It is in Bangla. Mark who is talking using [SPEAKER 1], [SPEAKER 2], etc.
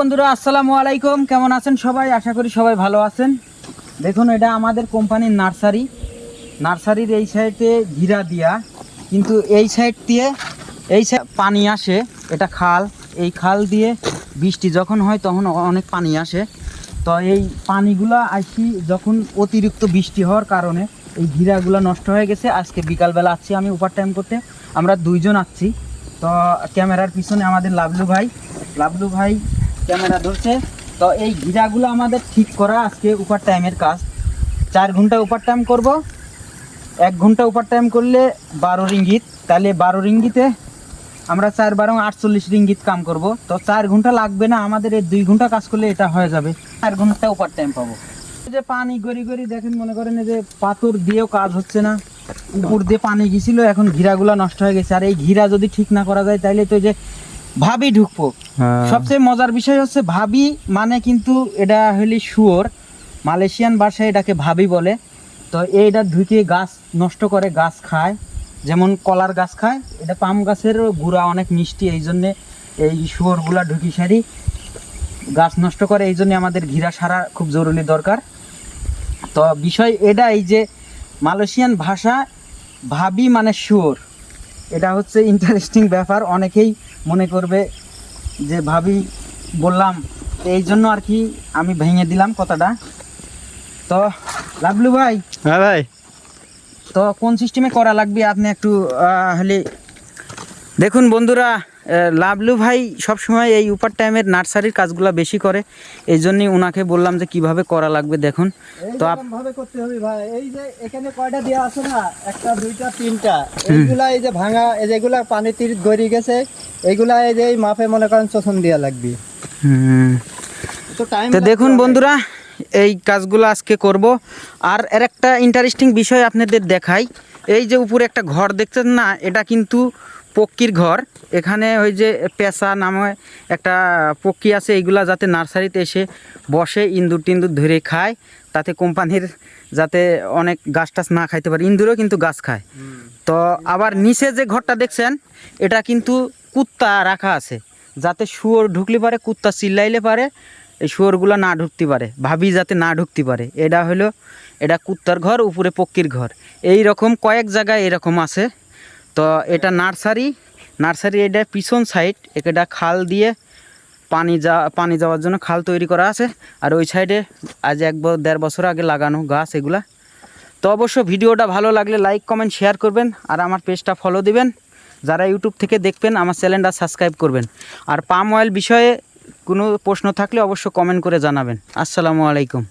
[SPEAKER 1] বন্ধুরা আসসালামু আলাইকুম, কেমন আছেন সবাই? আশা করি সবাই ভালো আছেন। দেখুন, এটা আমাদের কোম্পানির নার্সারির এই সাইডে ঘিরা দিয়া, কিন্তু এই সাইড দিয়ে পানি আসে। এটা খাল, এই খাল দিয়ে বৃষ্টি যখন হয় তখন অনেক পানি আসে। তো এই পানিগুলা আসি যখন অতিরিক্ত বৃষ্টি হওয়ার কারণে এই ঘিরাগুলো নষ্ট হয়ে গেছে। আজকে বিকালবেলা আসছি আমি ওভার টাইম করতে, আমরা দুইজন আসছি। তো ক্যামেরার পিছনে আমাদের লাবলু ভাই ক্যামেরা ধরছে। তো এই ঘিরাগুলো আমাদের ঠিক করা আজকে ওভার টাইমের কাজ। 4 ঘন্টা ওভার টাইম করব। 1 ঘন্টা ওভার টাইম করলে 12 রিঙ্গিত, তাহলে 12 রিঙ্গিতে আমরা 4 12 48 রিঙ্গিত কাম করব। তো 4 ঘন্টা লাগবে না আমাদের, এই 2 ঘন্টা কাজ করলে এটা হয়ে যাবে। 4 ঘন্টা ওভার টাইম পাবো। এই যে পানি গড়ি গড়ি দেখেন, মনে করেন এই যে পাথর দিয়েও কাজ হচ্ছে না, উপর দিয়ে পানি গেছিল, এখন ঘিরাগুলো নষ্ট হয়ে গেছে। আর এই ঘিরা যদি ঠিক না করা যায় তাহলে তো যে ভাবি ঢুকবো। সবচেয়ে মজার বিষয় হচ্ছে ভাবি মানে কিন্তু এটা হইলে শুয়োর, মালয়েশিয়ান ভাষায় এটাকে ভাবি বলে। তো এইটা ঢুকে গাছ নষ্ট করে, গাছ খায়, যেমন কলার গাছ খায়। এটা পাম গাছের গুঁড়া অনেক মিষ্টি, এই জন্যে এই শুয়োরগুলা ঢুকি সারি গাছ নষ্ট করে। এই জন্যে আমাদের ঘিরা সারা খুব জরুরি দরকার। তো বিষয় এটা, এই যে মালয়েশিয়ান ভাষা ভাবি মানে শুয়োর, এটা হচ্ছে ইন্টারেস্টিং ব্যাপার। অনেকেই মনে করবে যে ভাবি বললাম, এই জন্য আর কি আমি ভেঙে দিলাম কথাটা। তো লাবলু ভাই,
[SPEAKER 2] হ্যাঁ ভাই,
[SPEAKER 1] তো কোন সিস্টেমে করা লাগবে আপনি একটু হলে দেখুন। বন্ধুরা, লাবলু ভাই সবসময় এই ওভার টাইমের নার্সারির কাজগুলো বেশি করে, এই জন্যই ওনাকে বললাম যে কিভাবে করা লাগবে দেখুন। তো
[SPEAKER 2] ভাবে করতে হবে ভাই। এই যে এখানে কয়টা দেওয়া আছে না, 1টা 2টা 3টা, এইগুলা এই যে ভাঙা, এই যেগুলা পানি তীর গড়িয়ে গেছে, এইগুলা এই যে এই মাপে মনে করেন চোষণ দেওয়া লাগবে।
[SPEAKER 1] তো দেখুন বন্ধুরা, এই কাজগুলো আজকে করব। আর এর একটা ইন্টারেস্টিং বিষয় আপনাদের দেখাই। এই যে উপরে একটা ঘর দেখছেন না, এটা কিন্তু পক্কির ঘর। এখানে ওই যে পেঁচা নামে একটা পক্ষী আছে, এইগুলা যাতে নার্সারিতে এসে বসে ইন্দুর টিন্দুর ধরে খায়, তাতে কোম্পানির যাতে অনেক গাছ টাছ না খাইতে পারে। ইন্দুরও কিন্তু গাছ খায়। তো আবার নিচে যে ঘরটা দেখছেন, এটা কিন্তু কুত্তা রাখা আছে, যাতে শুয়োর ঢুকলে পারে, কুত্তা চিল্লাইলে পারে এই শুয়োরগুলো না ঢুকতে পারে, ভাবি যাতে না ঢুকতে পারে। এটা কুত্তার ঘর, উপরে পক্ষীর ঘর। এই রকম কয়েক জায়গায় এরকম আছে। তো এটা নার্সারি এটা পিছন সাইড, এটা খাল দিয়ে পানি যাওয়ার জন্য খাল তৈরি করা আছে। আর ওই সাইডে আজ 1-1.5 বছর আগে লাগানো গাছ এগুলা। তো অবশ্য ভিডিওটা ভালো লাগলে লাইক কমেন্ট শেয়ার করবেন, আর আমার পেজটা ফলো দিবেন। যারা ইউটিউব থেকে দেখবেন আমার চ্যানেলটা সাবস্ক্রাইব করবেন। আর পাম অয়েল বিষয়ে কোনো প্রশ্ন থাকলে অবশ্য কমেন্ট করে জানাবেন। আসসালামু আলাইকুম।